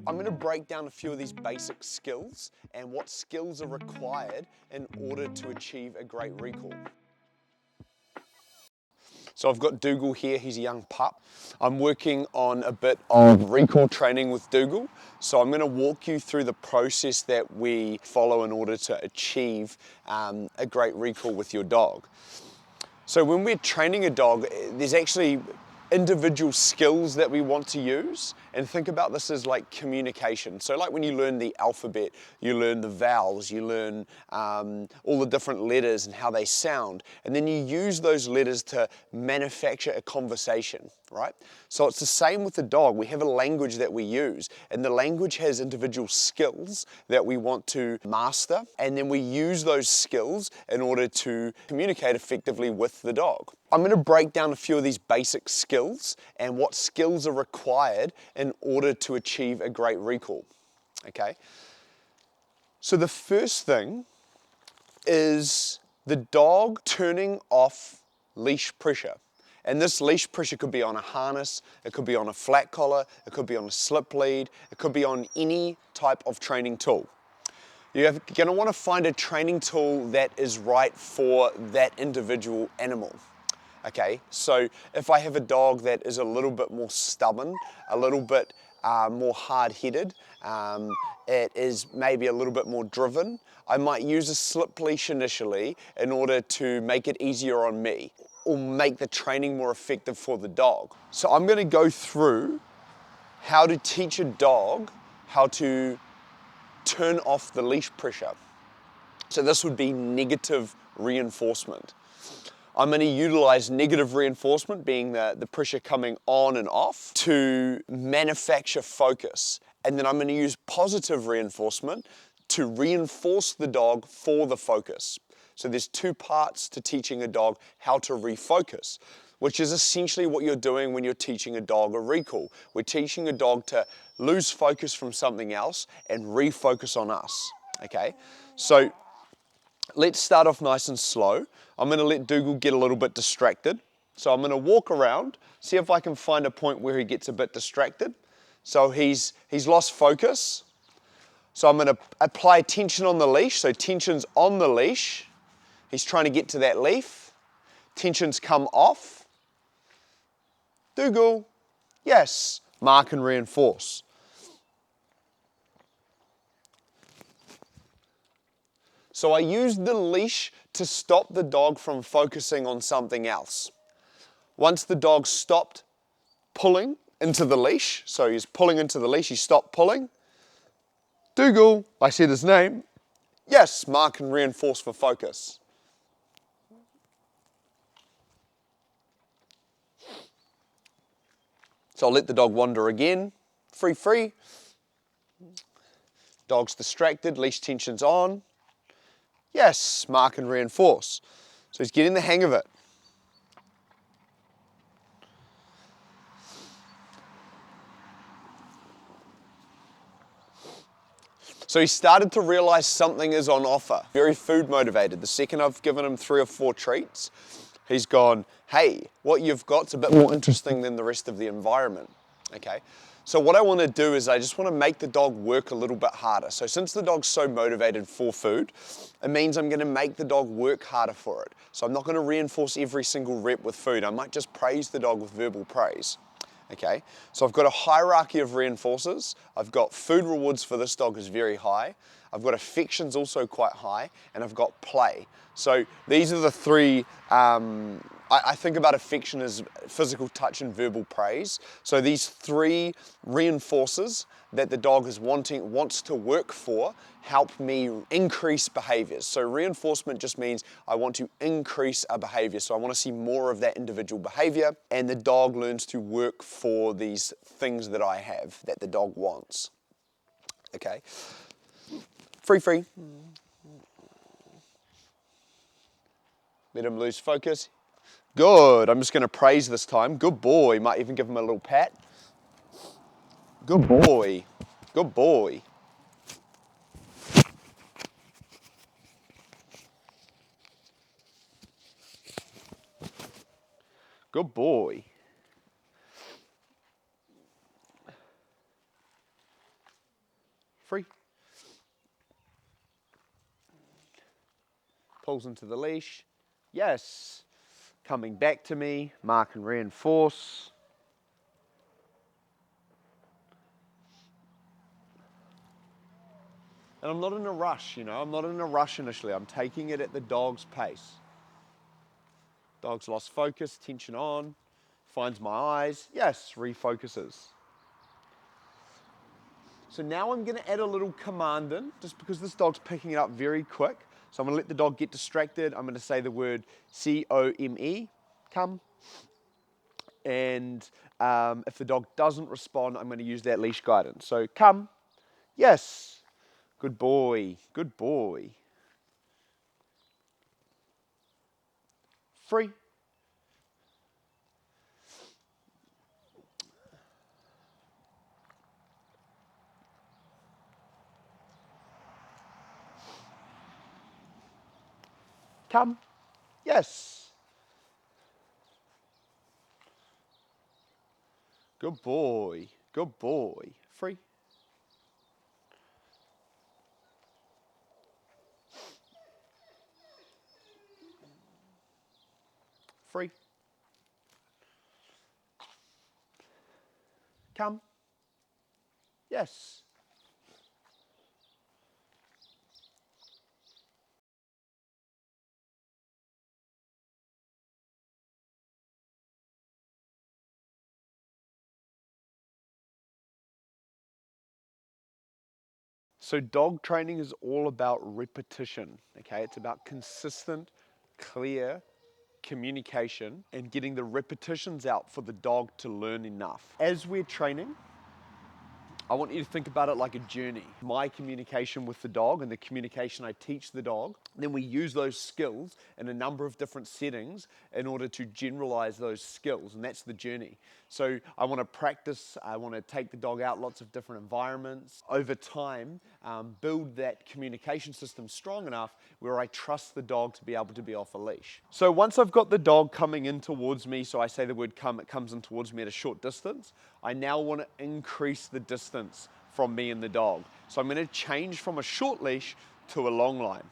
I'm going to break down a few of these basic skills and what skills are required in order to achieve a great recall. So I've got Dougal here, he's a young pup. I'm working on a bit of recall training with Dougal. So I'm going to walk you through the process that we follow in order to achieve a great recall with your dog. So when we're training a dog, there's actually individual skills that we want to use, and think about this as like communication. So like when you learn the alphabet, you learn the vowels, you learn all the different letters and how they sound, and then you use those letters to manufacture a conversation, right? So it's the same with the dog. We have a language that we use, and the language has individual skills that we want to master, and then we use those skills in order to communicate effectively with the dog. I'm going to break down a few of these basic skills and what skills are required in order to achieve a great recall, okay? So the first thing is the dog turning off leash pressure. And this leash pressure could be on a harness, it could be on a flat collar, it could be on a slip lead, it could be on any type of training tool. You're going to want to find a training tool that is right for that individual animal. Okay, so if I have a dog that is a little bit more stubborn, a little bit more hard-headed, it is maybe a little bit more driven, I might use a slip leash initially in order to make it easier on me or make the training more effective for the dog. So I'm going to go through how to teach a dog how to turn off the leash pressure. So this would be negative reinforcement. I'm going to utilize negative reinforcement, being the pressure coming on and off, to manufacture focus. And then I'm going to use positive reinforcement to reinforce the dog for the focus. So there's two parts to teaching a dog how to refocus, which is essentially what you're doing when you're teaching a dog a recall. We're teaching a dog to lose focus from something else and refocus on us, okay? So let's start off nice and slow. I'm going to let Dougal get a little bit distracted. So I'm going to walk around, see if I can find a point where he gets a bit distracted. So he's lost focus. So I'm going to apply tension on the leash. So tension's on the leash. He's trying to get to that leaf. Tension's come off. Dougal, yes. Mark and reinforce. So I used the leash to stop the dog from focusing on something else. Once the dog stopped pulling into the leash, so he's pulling into the leash, he stopped pulling. Dougal, I said his name, yes, mark and reinforce for focus. So I'll let the dog wander again, free. Dog's distracted, leash tension's on. Yes, mark and reinforce. So he's getting the hang of it. So he started to realize something is on offer. Very food motivated. The second I've given him 3 or 4 treats, he's gone, hey, what you've got's a bit more interesting than the rest of the environment. Okay. So what I want to do is I just want to make the dog work a little bit harder. So since the dog's so motivated for food, it means I'm going to make the dog work harder for it. So I'm not going to reinforce every single rep with food. I might just praise the dog with verbal praise. Okay, so I've got a hierarchy of reinforcers. I've got food rewards for this dog is very high. I've got affection's also quite high, and I've got play. So these are the 3, I think about affection as physical touch and verbal praise. So these 3 reinforcers that the dog wants to work for help me increase behaviors. So reinforcement just means I want to increase a behavior. So I want to see more of that individual behavior, and the dog learns to work for these things that I have that the dog wants. Okay. Free. Let him lose focus. Good. I'm just going to praise this time. Good boy. Might even give him a little pat. Good boy. Good boy. Good boy. free. Pulls into the leash, yes. Coming back to me, mark and reinforce. And I'm not in a rush, you know, I'm not in a rush initially. I'm taking it at the dog's pace. Dog's lost focus, tension on, finds my eyes, yes, refocuses. So now I'm gonna add a little command in, just because this dog's picking it up very quick. So I'm gonna let the dog get distracted. I'm gonna say the word C-O-M-E, come. And if the dog doesn't respond, I'm gonna use that leash guidance. So come, yes, good boy, good boy. Free. Come, yes. Good boy, good boy. Free. Free. Come, yes. So dog training is all about repetition, okay? It's about consistent, clear communication and getting the repetitions out for the dog to learn enough. As we're training, I want you to think about it like a journey. My communication with the dog and the communication I teach the dog, then we use those skills in a number of different settings in order to generalize those skills, and that's the journey. So I want to practice, I want to take the dog out lots of different environments. Over time, build that communication system strong enough where I trust the dog to be able to be off a leash. So once I've got the dog coming in towards me, so I say the word come, it comes in towards me at a short distance, I now want to increase the distance from me and the dog. So I'm going to change from a short leash to a long line.